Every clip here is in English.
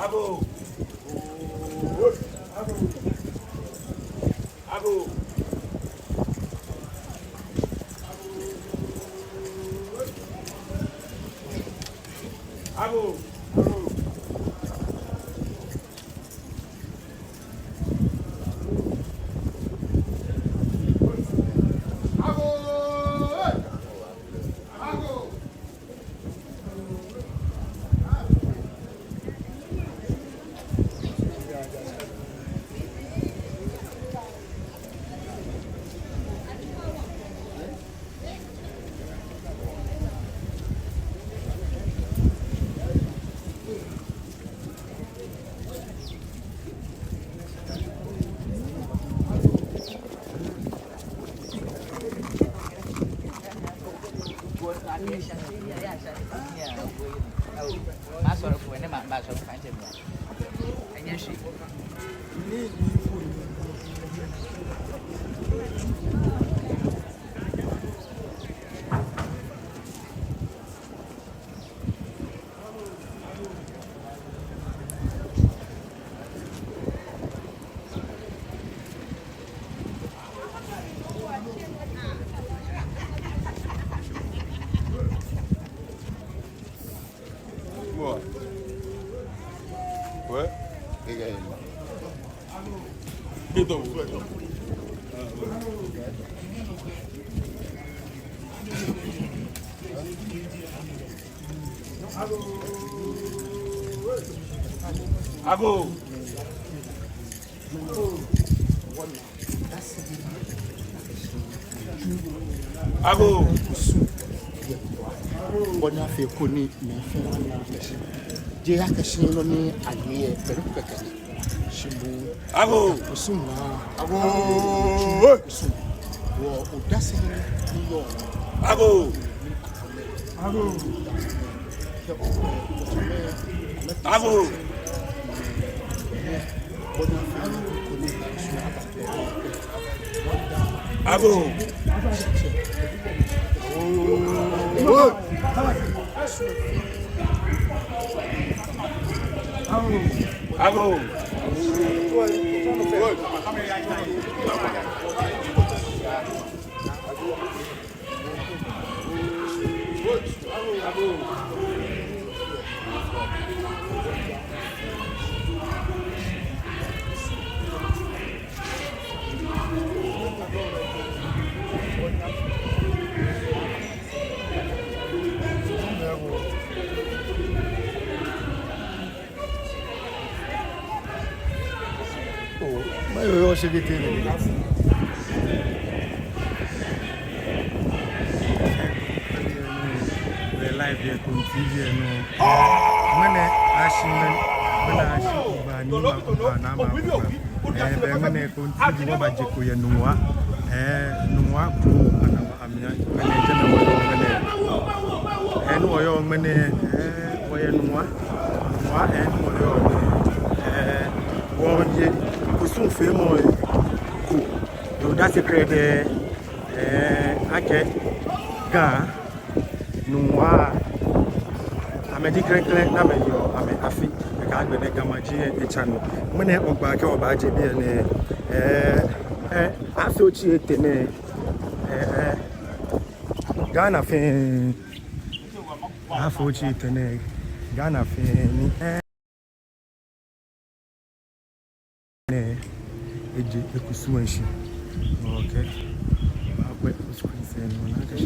Abu. Abu. Abu. Ouais. Abu. Abu. Bona fe koni me fe je ya ka shin no ni aye pẹ̀lú keke shimu Abu. osuma Abu. wo odase ni yo Abu. Abu. Abu. bona fe koni Abu. Abu. Yo cheguei tendo. The live here on TV no. When Ashman, when Ashman, Bani, Nama, and when I continue about Jacoya Noa, Noa, Amina, and Oyo Mene, Oya Noa, and Oyo, Kusum Femo, who that's a credit, Ake, Ga. Noa amedi krekre na meyo ame afi ka agbe ne gamaji e channel mene ogba ke oba je bi ne afi ochi ete ne Ghana fe afi ochi ete ne Ghana fe ni ne eje ekusuwanshi okay akwe screen se no na ka shi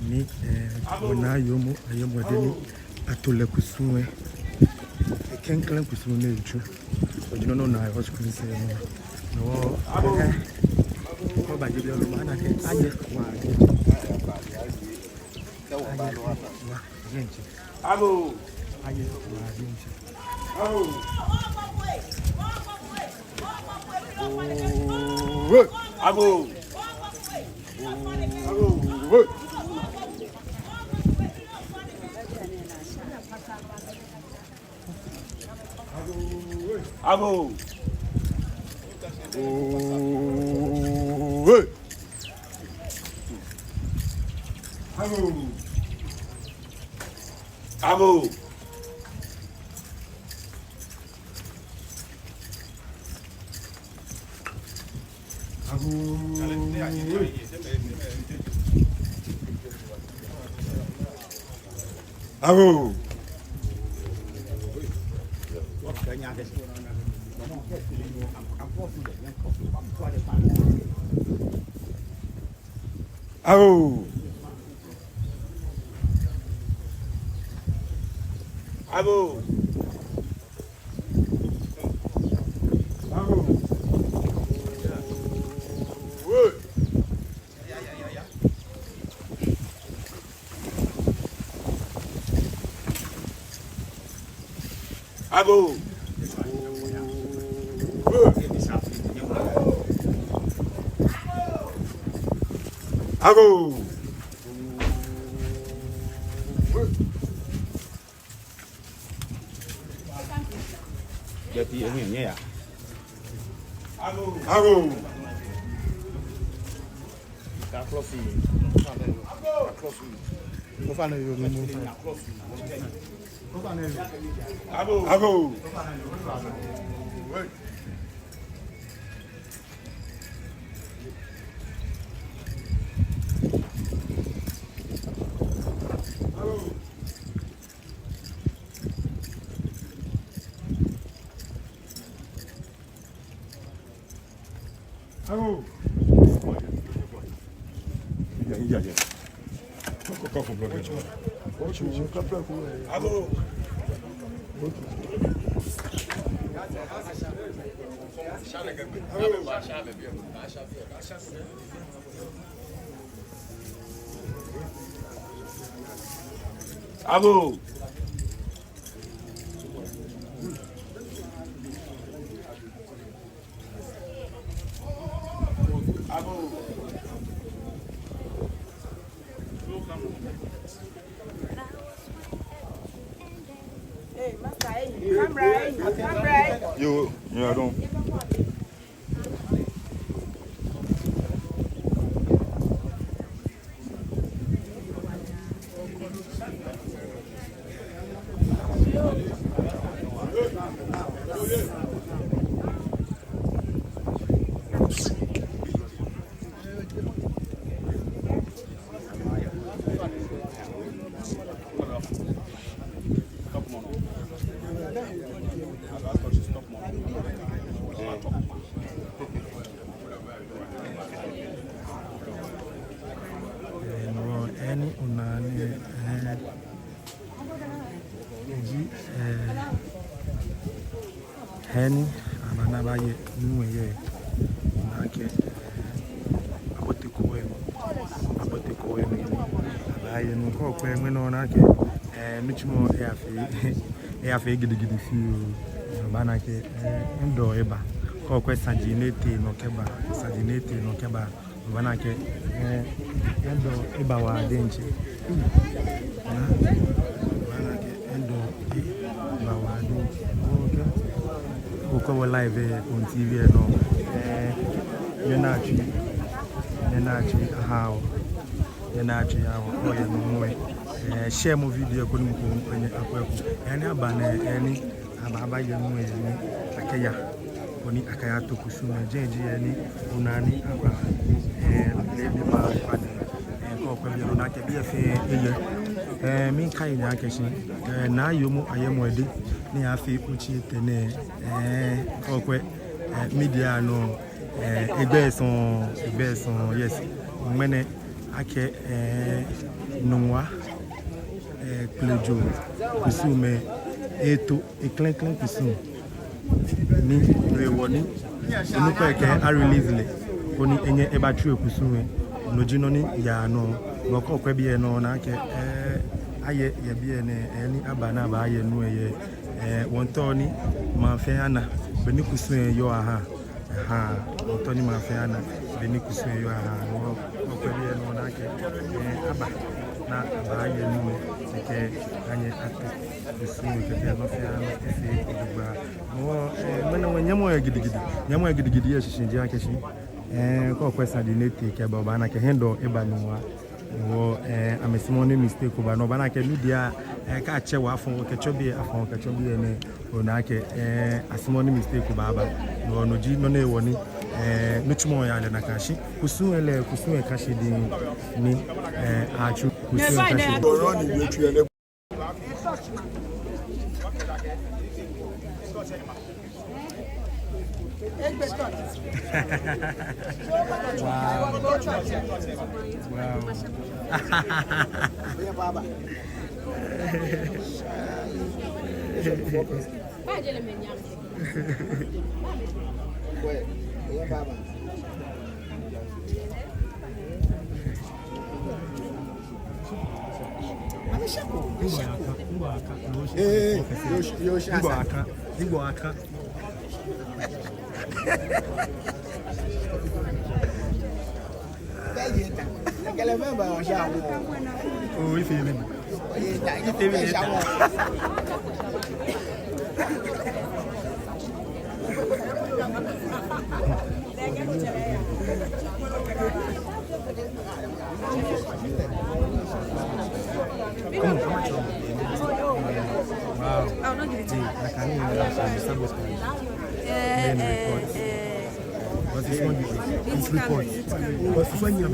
ni ona yomo ayemo deni atole kusunwe kenklen kusunwe neju ojino no na hospital se no no ba je bi lo mana ke aye wa gente Ago. aye wa gente Ago. Ago. Ago. Ago. Ago. Ago. Ago. Ago. Jadi ini ya. Ago. Ago. Ago. Ago. Ago. Iya. Kok blok. Ago. Ago. Hey, Master, hey, come right. Yo, I don't. any unani Henny abanabaye nuye nake abotikowe abaye nuko kwe no nake michimo eafe gidigidi fi banake ndo eba ko kwe sajinete no keba banake ndo eba wa denche banake ndo eba wa denche okay live on TV no yenachi how oya no share mo video ko nko kwenye akweku yani abana yani ababa yenu yani akaya oni akaya to kusuma jeje yani unani aba lebi ba fane ko ko bi na ke bi efe eye min kai ni akeshi na yomu ayemo ede ni afi uchi tene okwe media no egbe son yes mene ake Noa, Klejo, Kusume, Eto, Eklen Kusum. Ni Rewoni, Nuka I release Oni enye ebatri Kusume, Nojino ni ya no, Noko Kwebi no na ke aye ye bi eni abana ba aye nu ye wontoni manfeana beni Kusume yo aha wontoni manfeana beni Kusume yo aha no Kwebi no na ke aba na ba aye nu ke anye ate Kusume ke no feana efe odugba mo mena wanyamo ya gidigidi ya shishinji yake shi kwa kwesa di neti ke baba na ke hendo eba nuwa wo amesimone mistake ba no bana ke media ka che wa afon ke chobi ne ona ke asimone mistake baba no no ji no na ewoni nuchumo ya le na kashi kusu e kashi di ni achu kusu kashi run ni wetu ele Oh, if you mean. Wow. Oh, no, give it to me. I can't even what's this one? It's report. What's this one? You're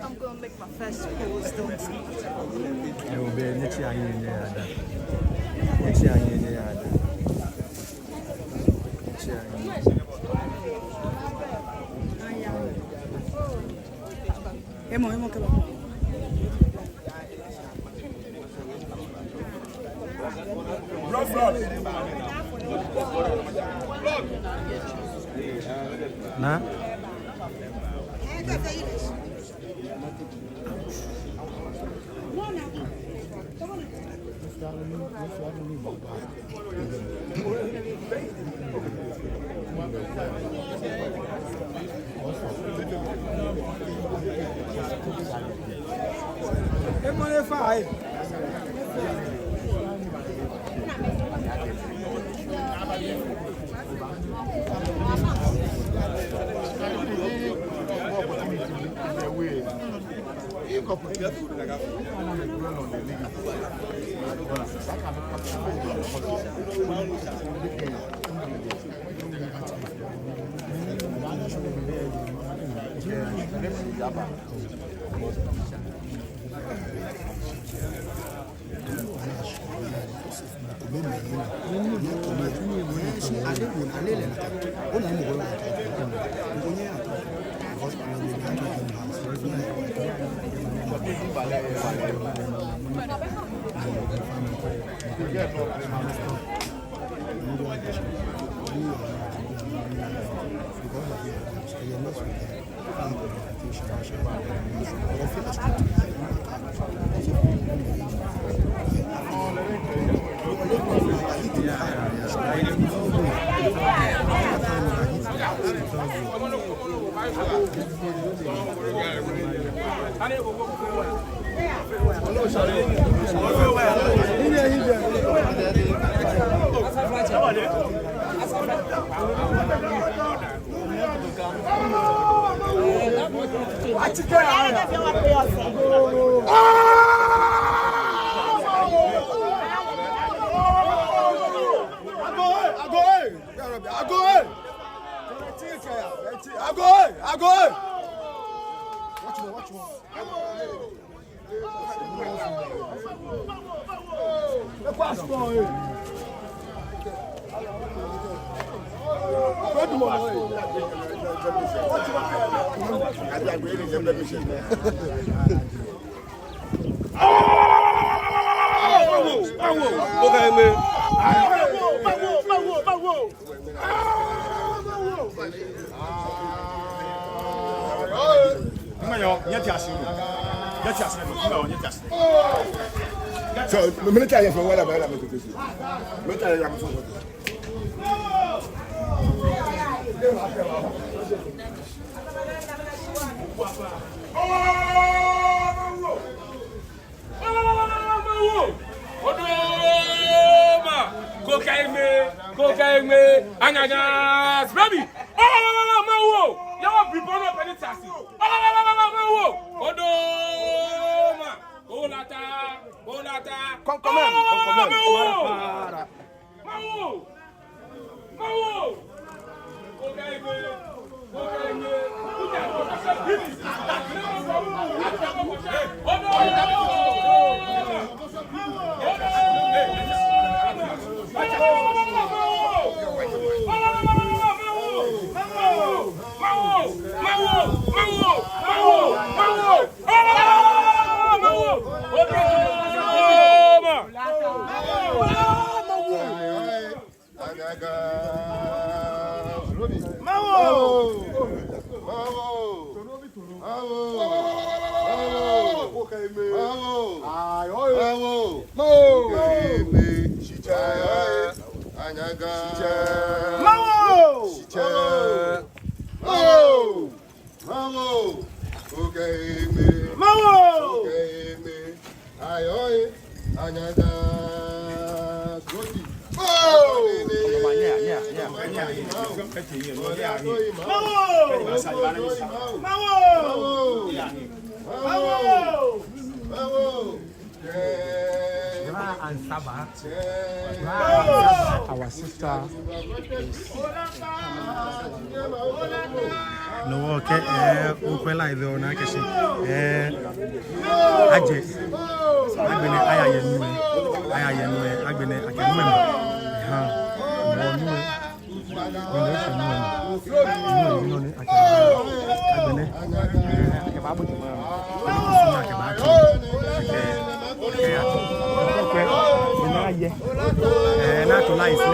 I'm going to make my first pause, don't you? I will be next year in there. Emo que va. Na? So, minute I for what about this? Minute I am for Cocaine, ananas, baby. Oh, you want people up any taxi? Oh, Odoma, Olata, Our sister no okay ukwela ido na keshi aje agbene ayayenu agbene akenu ha mo nu no se nu no ni agbene akeba bo ti mo akeba ti na to nice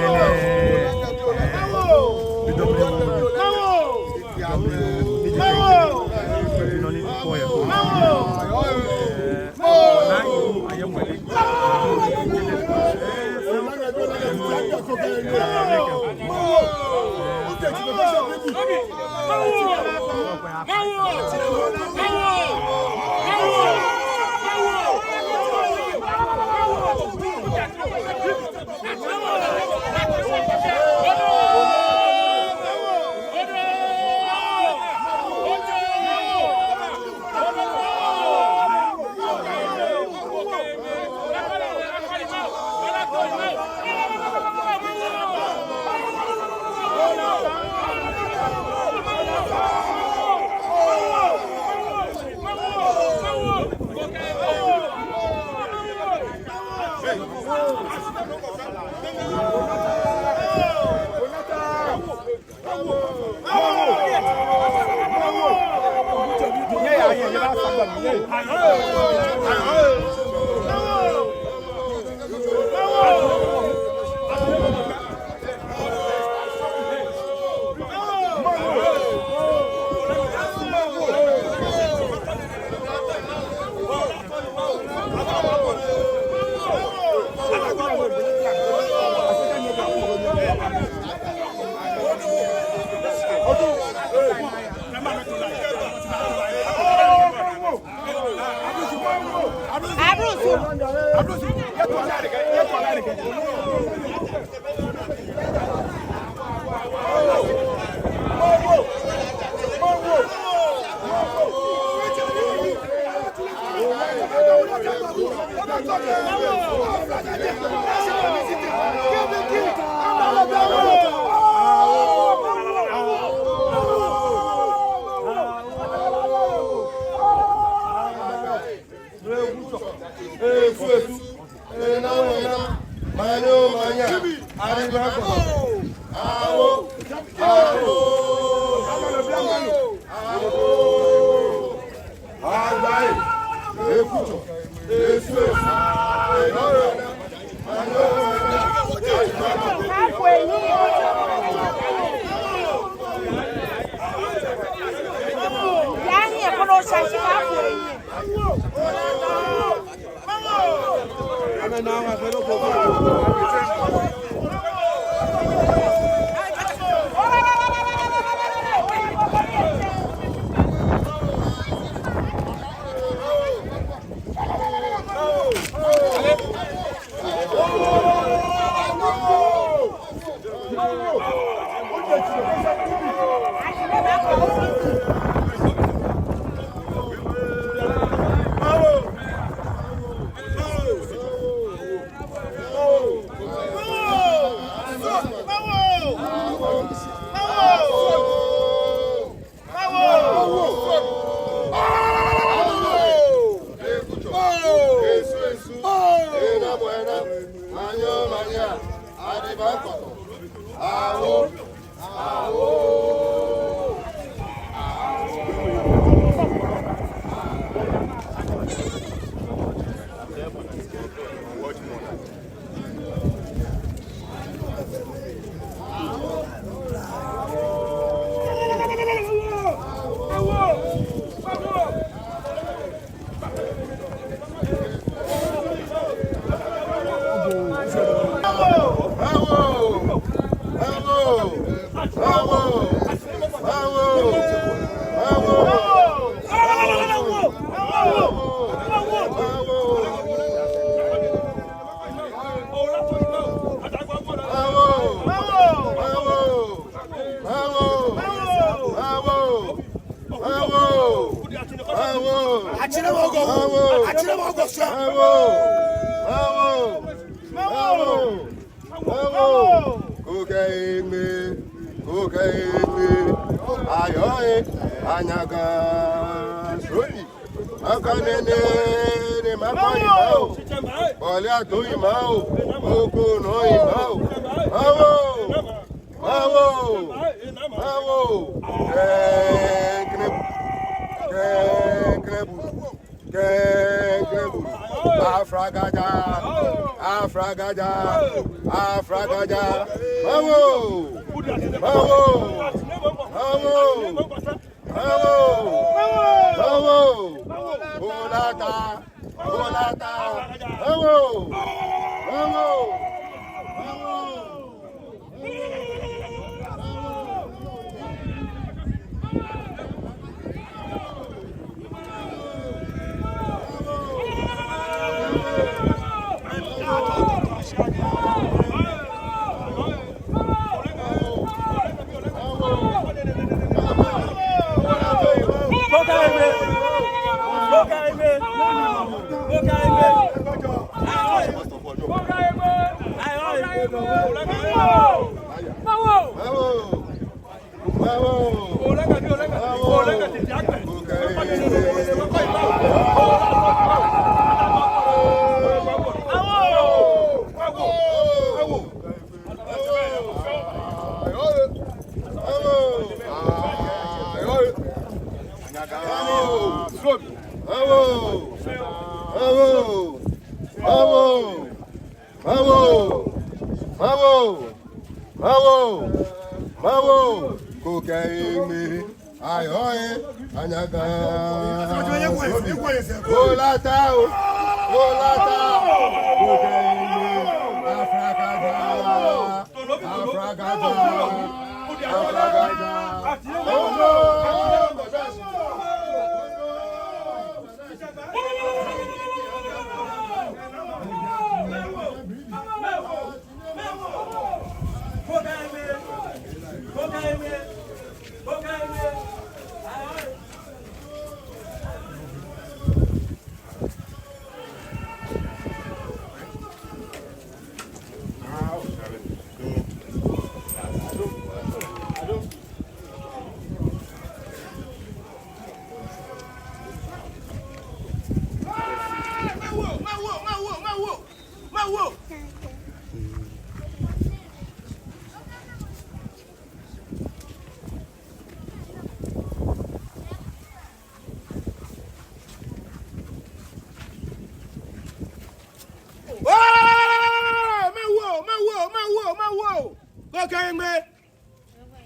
Mawo. Go carry me.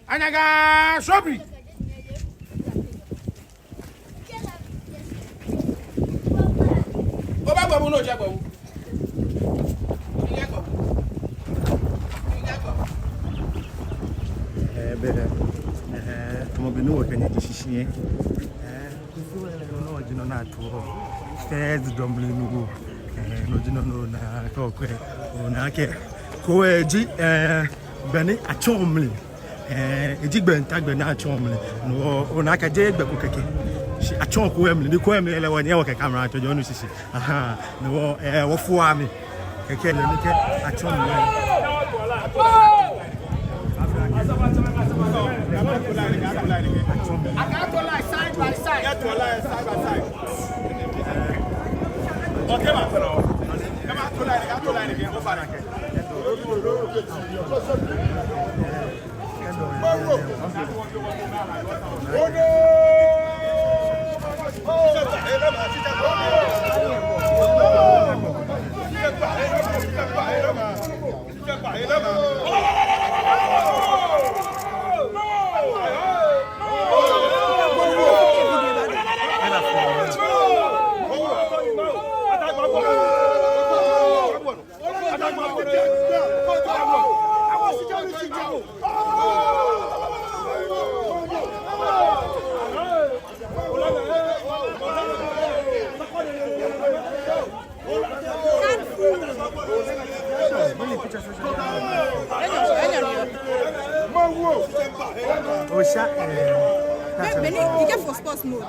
Anaga Sobri. Oba gbo no je gbo. Tomobinu wakanya kishishiye. Kufuwa no jino na tuho. Fez dombli nugo. No jino no na kokwe. Ona ke. Ko eji bani achomli. Eji gbenta gbe na achomli. No ona ka je gbe ko keke. Achon ko emli ni ko emli ele woni e wo ke camera to jonu sisi. Aha. No wo fuwa mi. Keke le ni ke achomli. I got to lie side by side. Get to lie side by side. Okay, man. Come on, to lie again. Go far again. Benny, you get for sports mode.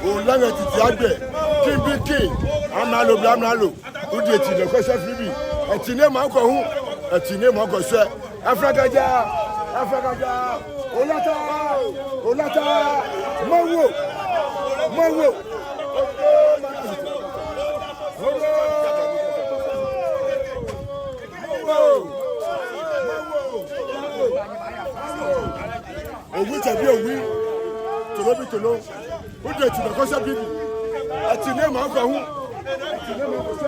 Olanga titi agbe king amalo udi etine ko se fribi etine ma ko hu etine ma ko se afrakaja olata mawo owi tabi owi tolobi tolo udi etine ko se bibi etine ma ko hu etine ma ko se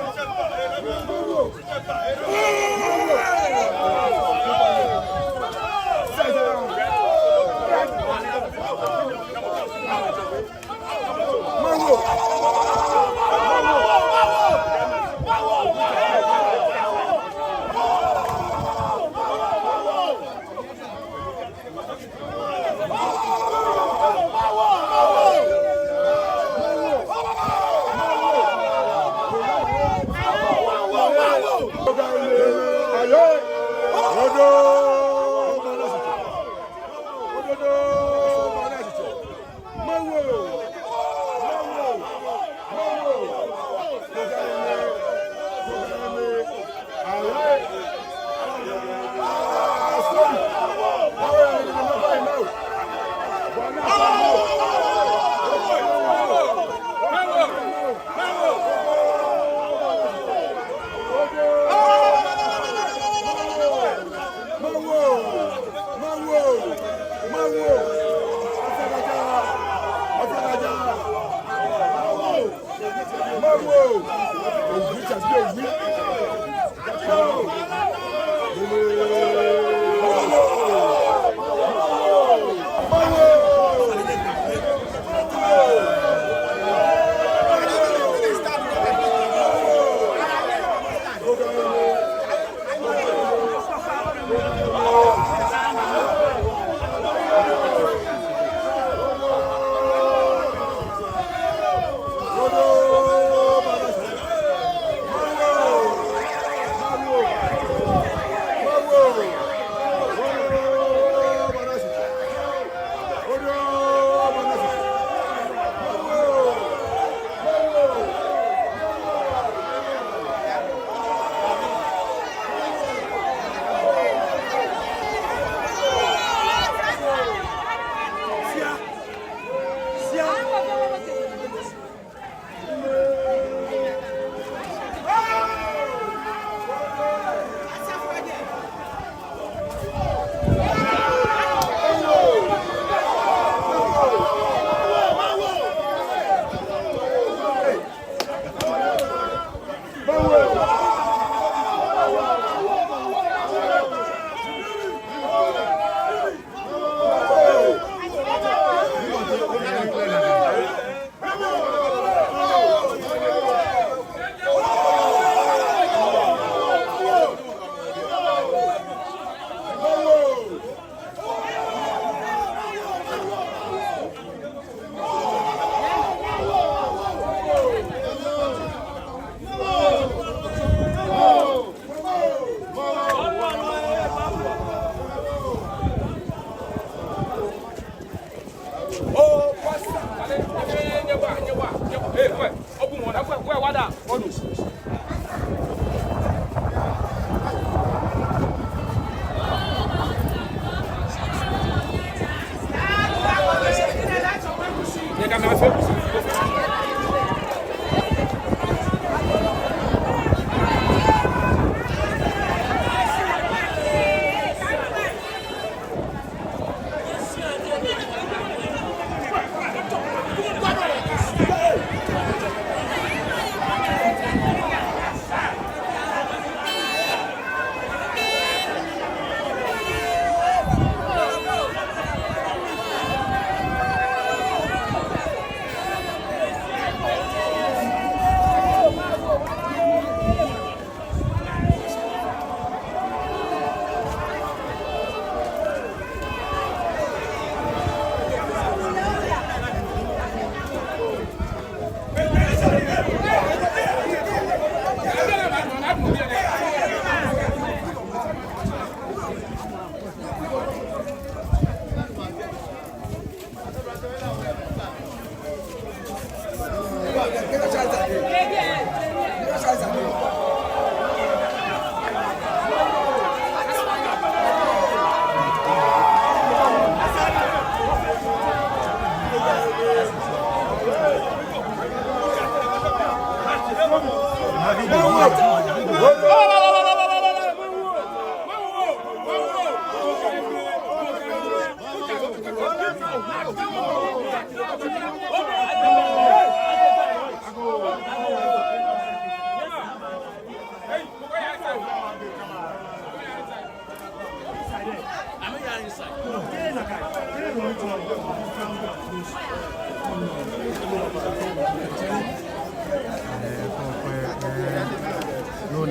No,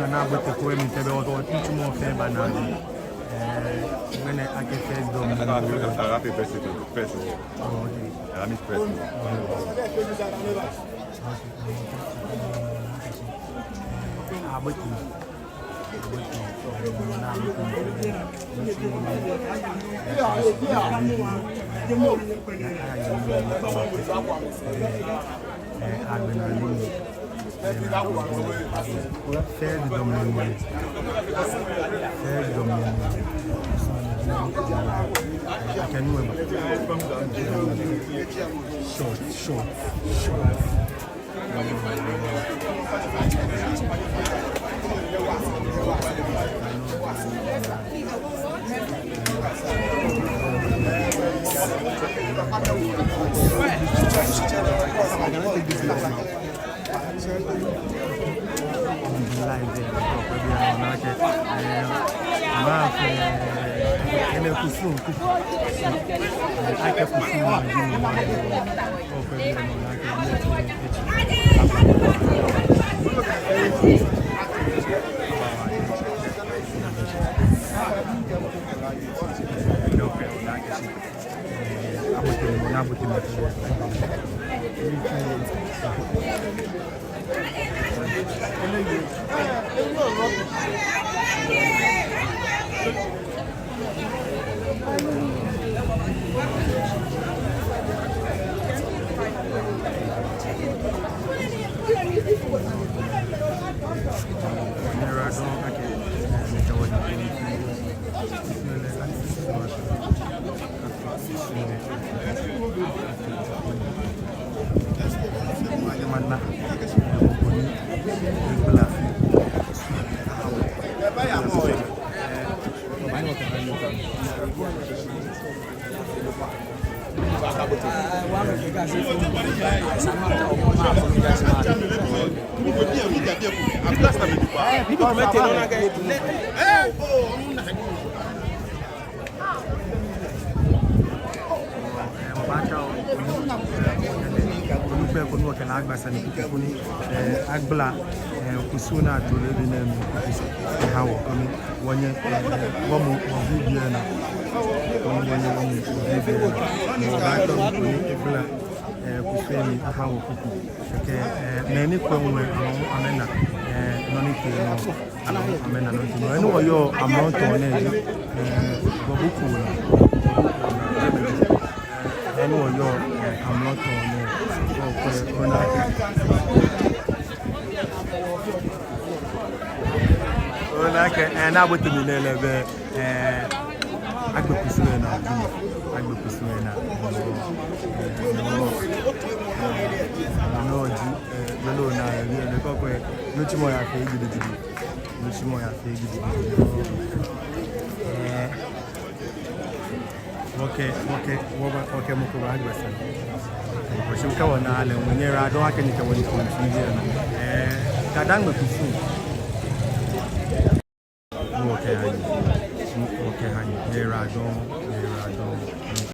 na but the poem in Tebe was too more fair banana. When I get first dome, I have a person. Oh, okay. I miss person. Short. Agbla kusuna to le na mi ha wo komi wonye wo mo video na wonye video na ba to ni agbla kusemi ha wo kuku ke na ni ko nwe amena no ni ke no amena no no eno wo yo amount on e go buku na eno wo yo amount on e ko na okay, and I would be the Agbokusuna. Okay, Mukuragbasa. Because you come on, and when you're I don't have any Kadang